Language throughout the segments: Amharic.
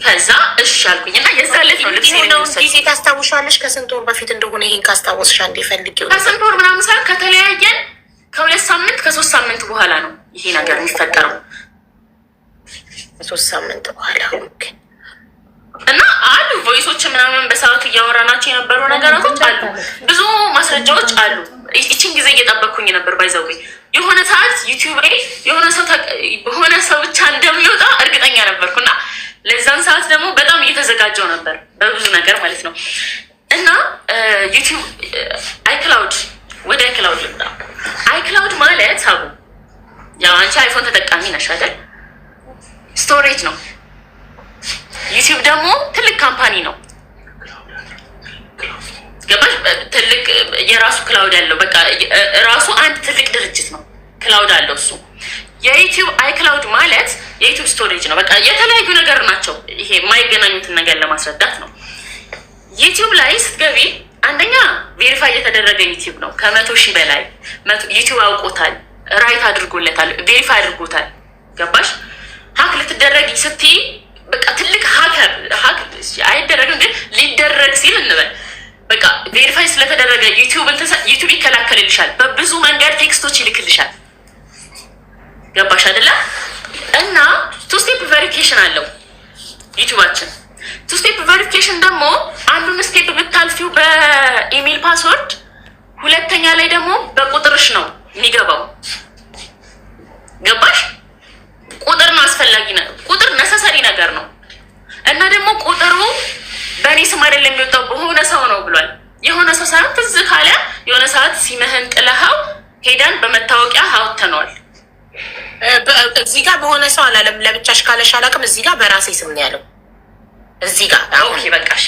ከዛ እሺ አልኩኝና የዛለት ነው ልብስ ጊዜ ታስታውሻለሽ? ከስንት ወር በፊት እንደሆነ ይሄን ካስታወስሻ እንዴ ፈልጊው። ከስንት ወር ምናምን ሳይሆን ከተለያየን ከ2 ሳምንት ከ3 ሳምንት በኋላ ነው ይሄ ነገር የሚፈጠረው። 3 ሳምንት በኋላ ኦኬ። እና አሉ ቮይሶች ምናምን በሰዓቱ እያወራናቸው የነበሩ ነገራቶች አሉ፣ ብዙ ማስረጃዎች አሉ። ይችን ጊዜ እየጠበቅኩኝ ነበር። ባይዘው የሆነ ሰዓት ዩቲዩብ ላይ የሆነ ሰው ብቻ እንደሚወጣ እርግጠኛ ነበርኩና ለዛን ሰዓት ደግሞ በጣም እየተዘጋጀው ነበር በብዙ ነገር ማለት ነው። እና ዩቲዩብ አይክላውድ ወደ አይክላውድ ልምጣ። አይክላውድ ማለት አቡ ያው አንቺ አይፎን ተጠቃሚ ነሽ አይደል? ስቶሬጅ ነው። ዩቲዩብ ደግሞ ትልቅ ካምፓኒ ነው። ገባሽ? ትልቅ የራሱ ክላውድ ያለው በቃ ራሱ አንድ ትልቅ ድርጅት ነው። ክላውድ አለው እሱ። የዩቲዩብ አይክላውድ ማለት የዩቲዩብ ስቶሬጅ ነው። በቃ የተለያዩ ነገር ናቸው። ይሄ የማይገናኙትን ነገር ለማስረዳት ነው። ዩቲዩብ ላይ ስትገቢ አንደኛ ቬሪፋይ የተደረገ ዩቲዩብ ነው። ከ100,000 በላይ ዩቲዩብ አውቆታል፣ ራይት አድርጎለታል፣ ቬሪፋይ አድርጎታል። ገባሽ? ሀክ ልትደረግ ስትይ በቃ ትልቅ ሀክ አይደረግም፣ ግን ሊደረግ ሲል እንበል በቃ ቬሪፋይ ስለተደረገ ዩቲዩብ ይከላከልልሻል። በብዙ መንገድ ቴክስቶች ይልክልሻል። ገባሽ አይደለ? እና 2 ስቴፕ ቬሪፊኬሽን አለው ዩቲዩባችን። 2 ስቴፕ ቬሪፊኬሽን ደግሞ አንዱን ስቴፕ ብታልፊው በኢሜል ፓስወርድ፣ ሁለተኛ ላይ ደግሞ በቁጥርሽ ነው የሚገባው። ገባሽ? ቁጥር ነው አስፈላጊ ነው። ቁጥር ነሰሰሪ ነገር ነው። እና ደግሞ ቁጥሩ በእኔ ስም አይደለም የሚወጣው በሆነ ሰው ነው ብሏል። የሆነ ሰው ሳይሆን ትዝ ካለ የሆነ ሰዓት ሲመህን ጥለኸው ሄደን በመታወቂያ አውጥተነዋል። እዚህ ጋር በሆነ ሰው አላለም። ለብቻሽ ካለሽ አላውቅም። እዚህ ጋር በራሴ ስም ነው ያለው። እዚህ ጋር ኦኬ በቃ እሺ፣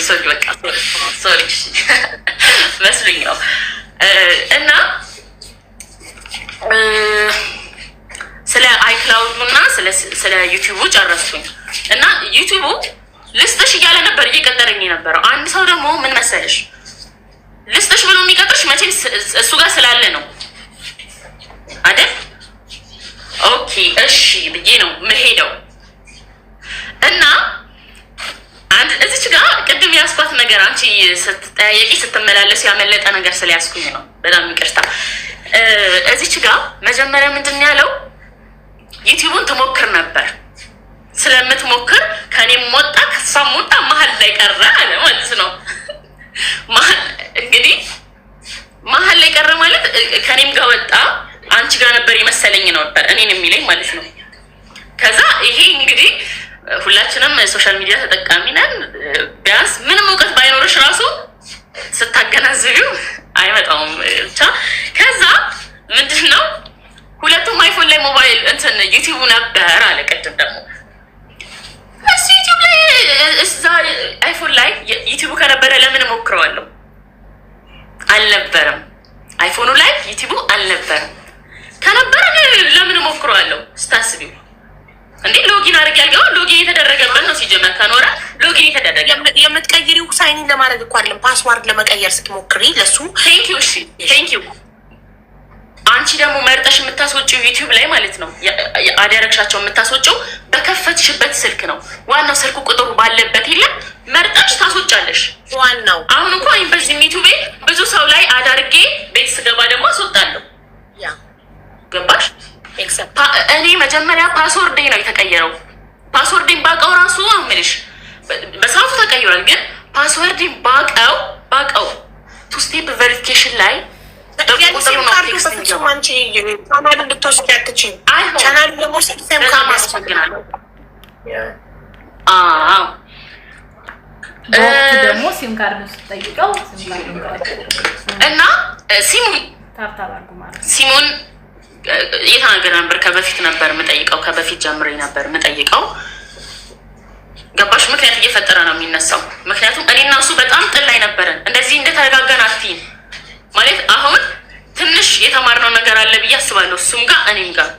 ሶሪ በቃ ሶሪ መስሎኝ ነው። እና ስለ አይክላውዱ እና ስለ ዩቲዩቡ ጨረስኩኝ። እና ዩቲዩቡ ልስጥሽ እያለ ነበር እየቀጠረኝ የነበረው። አንድ ሰው ደግሞ ምን መሰለሽ ልስጥሽ ብሎ የሚቀጥርሽ መቼም እሱ ጋር ስላለ ነው አይደል? ኦኬ እሺ ብዬ ነው የምሄደው። እና አንድ እዚች ጋር ቅድም ያስኳት ነገር አንቺ ስትጠያየቂ ስትመላለሱ ያመለጠ ነገር ስለያስኩኝ ነው። በጣም ይቅርታ። እዚች ጋር መጀመሪያ ምንድን ያለው ዩቲዩቡን ትሞክር ነበር። ስለምትሞክር ከኔም ወጣ ከሷም ወጣ መሀል ላይ ቀረ አለ ማለት ነው። እንግዲህ መሀል ላይ ቀረ ማለት ከኔም ጋር ወጣ አንቺ ጋር ነበር የመሰለኝ ነበር እኔን የሚለኝ ማለት ነው። ከዛ ይሄ እንግዲህ ሁላችንም ሶሻል ሚዲያ ተጠቃሚ ነን። ቢያንስ ምንም እውቀት ባይኖርሽ ራሱ ስታገናዝቢው አይመጣውም ብቻ። ከዛ ምንድን ነው ሁለቱም አይፎን ላይ ሞባይል እንትን ዩቲዩቡ ነበር አለ። ቅድም ደግሞ እሱ ዩቲዩብ ላይ እዛ አይፎን ላይ ዩቲዩቡ ከነበረ ለምን እሞክረዋለሁ? አልነበረም። አይፎኑ ላይ ዩቲዩቡ አልነበረም። ከነበረ ለምን እሞክረዋለሁ? ስታስቢው እንዴ ሎጊን አድርግ ያልገባ ሎጊን የተደረገበት ነው። ሲጀመር ከኖረ ሎጊን የተደረገ የምትቀይሪው ሳይኒን ለማድረግ እኮ አይደለም፣ ፓስዋርድ ለመቀየር ስትሞክሪ ለሱ ቴንኪው። እሺ ቴንኪው። አንቺ ደግሞ መርጠሽ የምታስወጪው ዩቲዩብ ላይ ማለት ነው አደረግሻቸው የምታስወጪው በከፈትሽበት ስልክ ነው። ዋናው ስልኩ ቁጥሩ ባለበት የለም መርጠሽ ታስወጫለሽ። ዋናው አሁን እንኳ በዚህ ዩቲዩብ ብዙ ሰው ላይ አዳርጌ ቤት ስገባ ደግሞ አስወጣለሁ። ገባሽ? እኔ መጀመሪያ ፓስወርዴ ነው የተቀየረው። ፓስወርዴን ባቀው ራሱ አምልሽ በሰዓቱ ተቀይሯል። ግን ፓስወርዴን ባቀው 2 ስቴፕ ቬሪፊኬሽን ላይ ቻናል እንድትወስድ ያትችል ቻናል ለመውሰድ ሰም ካማስቸግናለሁ። ደግሞ ሲም ካርድ ስትጠይቀው እና ሲሙን የተናገረ ነበር። ከበፊት ነበር የምጠይቀው፣ ከበፊት ጀምሬ ነበር የምጠይቀው። ገባሽ? ምክንያት እየፈጠረ ነው የሚነሳው። ምክንያቱም እኔና እሱ በጣም ጥል ላይ ነበረን። እንደዚህ እንደተረጋጋን አትይም ማለት አሁን ትንሽ የተማርነው ነገር አለ ብዬ አስባለሁ፣ እሱም ጋር እኔም ጋር።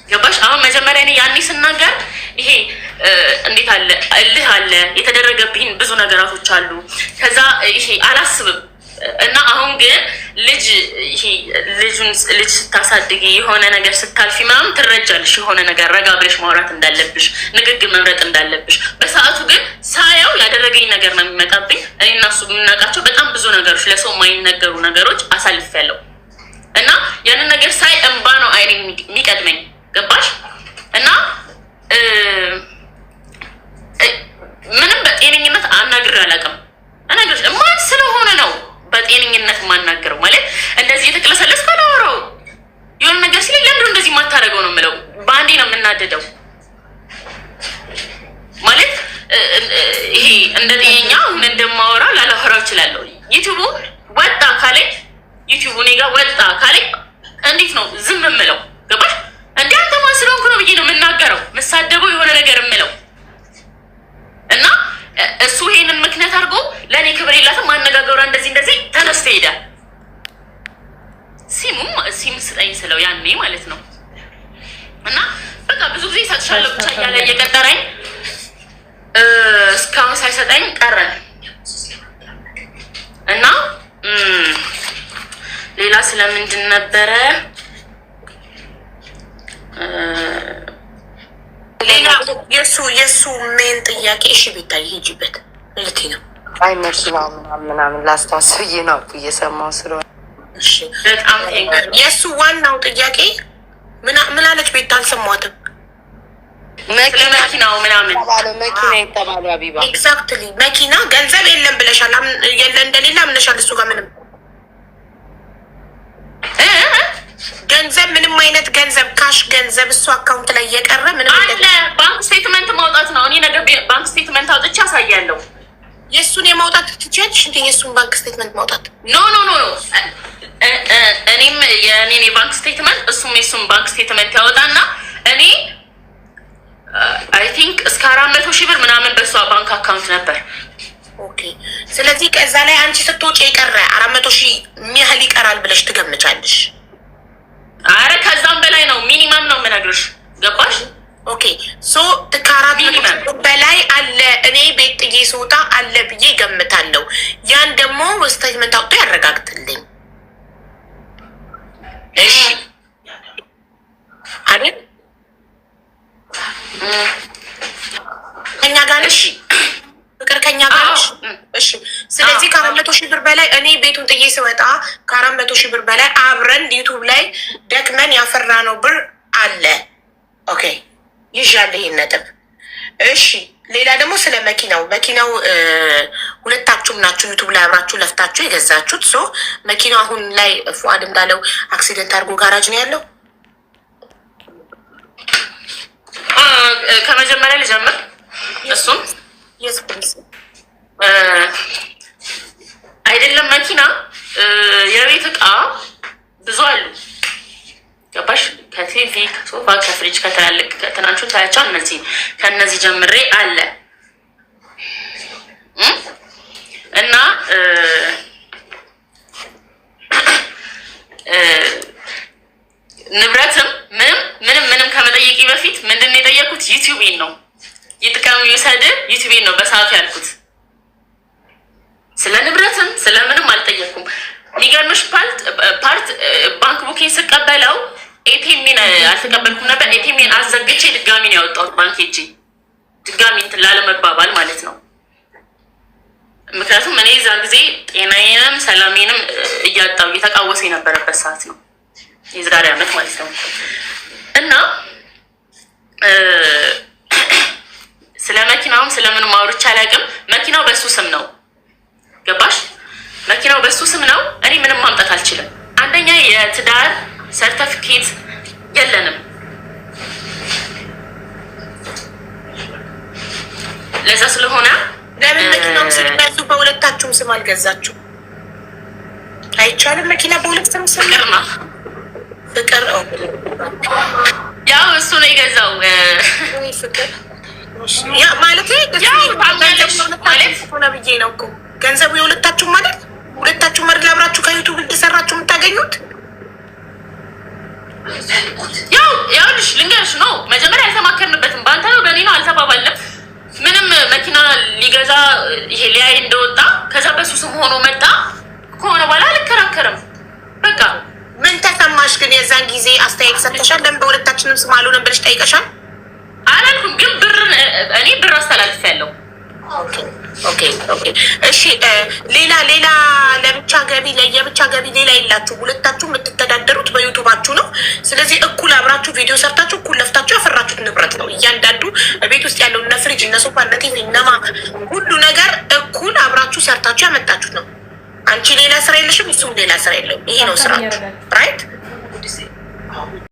ገባሽ? አሁን መጀመሪያ እኔ ያኔ ስናገር ይሄ እንዴት አለ እልህ አለ፣ የተደረገብኝ ብዙ ነገራቶች አሉ። ከዛ ይሄ አላስብም እና አሁን ግን ልጅ ስታሳድጊ የሆነ ነገር ስታልፊ ምናምን ትረጃለሽ። የሆነ ነገር ረጋ ብለሽ ማውራት እንዳለብሽ፣ ንግግር መምረጥ እንዳለብሽ። በሰዓቱ ግን ሳየው ያደረገኝ ነገር ነው የሚመጣብኝ። እኔ እና እሱ የምናውቃቸው በጣም ብዙ ነገሮች፣ ለሰው የማይነገሩ ነገሮች አሳልፌያለሁ። እና ያንን ነገር ሳይ እንባ ነው አይኔ የሚቀድመኝ። ገባሽ? እና ምንም በጤነኝነት አናግሬ አላውቅም። እነግርሽ ማን ስለሆነ ነው በጤነኝነት የማናገረው? ማለት እንደዚህ የተቅለሰለስ ካላወራው የሆነ ነገር ሲለኝ ለምንድነው እንደዚህ የማታደርገው ነው የምለው። በአንዴ ነው የምናደደው። ማለት ይሄ እንደ ጤነኛ አሁን እንደማወራ ላላወራው እችላለሁ። ዩቲዩቡ ወጣ ካለኝ ዩቲዩቡ እኔ ጋር ወጣ ካለኝ እንዴት ነው ዝም የምለው? ገባሽ? እንዴ አንተ ማን ስለሆንኩ ነው ብዬ ነው የምናገረው፣ የምሳደበው የሆነ ነገር የምለው። እና እሱ ይሄንን ምክንያት አድርጎ ለእኔ ክብር የላትም ማነጋገሯ እንደዚህ ተነስቶ ሄዳል። ሲም ስጠኝ ስለው ያኔ ማለት ነው። እና በቃ ብዙ ጊዜ እሰጥሻለሁ ብቻ እያለ እየቀጠረኝ እስካሁን ሳይሰጠኝ ቀረን። እና ሌላ ስለምንድን ነበረ? ሌላ የእሱ ሜን ጥያቄ እሺ ቤታዬ ሂጂበት ልቴ ነው። አይ መኪና ምናምን ላስታውስዬ ነው እየሰማሁ ስለሆነ በጣም የእሱ ዋናው ጥያቄ ምን አለች ቤታ? አልሰማትም። መኪናው ምናምን መኪና የተባለው አቢባ ኤግዛክትሊ መኪና ገንዘብ የለም ብለሻል። የለ እንደሌላ ምነሻል። እሱ ጋር ምንም ገንዘብ ምንም አይነት ገንዘብ ካሽ ገንዘብ እሱ አካውንት ላይ እየቀረ ምንም አለ። ባንክ ስቴትመንት ማውጣት ነው። እኔ ነገ ባንክ ስቴትመንት አውጥቼ አሳያለሁ። የእሱን የማውጣት ትችያለሽ እንዴ? የእሱን ባንክ ስቴትመንት ማውጣት ኖ እኔም የእኔን የባንክ ስቴትመንት እሱም የእሱን ባንክ ስቴትመንት ያወጣና እኔ አይ ቲንክ እስከ 400,000 ብር ምናምን በእሷ ባንክ አካውንት ነበር። ኦኬ። ስለዚህ ከዛ ላይ አንቺ ስትወጪ የቀረ 400,000 የሚያህል ይቀራል ብለሽ ትገምቻለሽ? አረ ከዛም በላይ ነው። ሚኒመም ነው የምነግርሽ። ገባሽ? ኦኬ። ሶ ከ400,000 በላይ አለ። እኔ ቤት ጥዬ ስወጣ አለ ብዬ ገምታለሁ። ያን ደግሞ ስቴትመንት አውጥቶ ያረጋግጥልኝ። እሺ አይደል? ከኛ ጋር ነሽ ፍቅር፣ ከኛ ጋር ነሽ። እሺ። ስለዚህ 400,000 ብር በላይ እኔ ቤቱን ጥዬ ስወጣ 400,000 ብር በላይ አብረን ዩቱብ ላይ ደክመን ያፈራነው ብር አለ። ኦኬ ይዣለሁ ይሄን ነጥብ። እሺ ሌላ ደግሞ ስለ መኪናው ሁለታችሁም ናችሁ ዩቱብ ላይ አብራችሁ ለፍታችሁ የገዛችሁት። ሶ መኪናው አሁን ላይ ፉአድ እንዳለው አክሲደንት አድርጎ ጋራጅ ነው ያለው። ከመጀመሪያ ልጀምር። እሱም አይደለም መኪና የቤት እቃ ብዙ አሉ። ገባሽ? ከቲቪ ከሶፋ ከፍሪጅ ከትላልቅ ከትናንሹ ታያቸው እነዚህ ከእነዚህ ጀምሬ አለ እና ንብረትም ምንም ከመጠየቂ በፊት ምንድን ነው የጠየኩት? ዩቲዩቤን ነው። ይጥቀም ይውሰድ ዩቲዩቤን ነው በሰዓቱ ያልኩት። ስለ ንብረትም ስለምንም አልጠየኩም። የሚገርምሽ ፓርት ባንክ ቡኬን ስቀበለው ኤቲኤምን አልተቀበልኩም ነበር። ኤቲኤምን አዘግቼ ድጋሚ ነው ያወጣሁት። ባንክ ሄጄ ድጋሚ እንትን ላለመባባል ማለት ነው። ምክንያቱም እኔ እዛ ጊዜ ጤናዬንም ሰላሜንም እያጣው እየተቃወሰ የነበረበት ሰዓት ነው፣ የዛሬ ዓመት ማለት ነው። እና ስለ መኪናውም ስለምንም አውርቼ አላውቅም። መኪናው በሱ ስም ነው። ገባሽ? መኪናው በሱ ስም ነው። እኔ ምንም ማምጣት አልችልም። አንደኛ የትዳር ሰርተፊኬት የለንም። ለዛ ስለሆነ ለምን መኪናው ስለሚያዙ በሁለታችሁም ስም አልገዛችሁ? አይቻልም። መኪና በሁለት ስም ፍቅር ያው እሱ ነው የገዛው። ፍቅር ማለት ሆነ ብዬ ነው እኮ ገንዘቡ የሁለታችሁ ማለት ሁለታችሁ መርድ አብራችሁ ከዩቱብ እየሰራችሁ የምታገኙት። ያው ልንገርሽ ነው መጀመሪያ አልተማከርንበትም። በአንተ ነው በእኔ ነው አልተባባልንም። ምንም መኪና ሊገዛ ይሄ ሊያይ እንደወጣ ከዛ በሱ ስም ሆኖ መጣ። ከሆነ በኋላ አልከራከርም። በቃ ምን ተሰማሽ ግን? የዛን ጊዜ አስተያየት ሰጥተሻል? ለምን በሁለታችንም ስም አልሆነም ብለሽ ጠይቀሻል? አላልኩም፣ ግን እኔ ብር አስተላልፌያለሁ። ኦኬ እሺ። ሌላ ለብቻ ገቢ ለየብቻ ገቢ ሌላ የላችሁ። ሁለታችሁ የምትተዳደሩት በዩቱባችሁ ነው። ስለዚህ እኩል አብራችሁ ቪዲዮ ሰርታችሁ እኩል ለፍታችሁ ያፈራችሁት ንብረት ነው። እያንዳንዱ ቤት ውስጥ ያለው እነ ፍሪጅ እነ ሶፋ እነ ቲቪ እነማ ሁሉ ነገር እኩል አብራችሁ ሰርታችሁ ያመጣችሁት ነው። አንቺ ሌላ ስራ የለሽም፣ እሱም ሌላ ስራ የለውም። ይሄ ነው ስራ ራይት።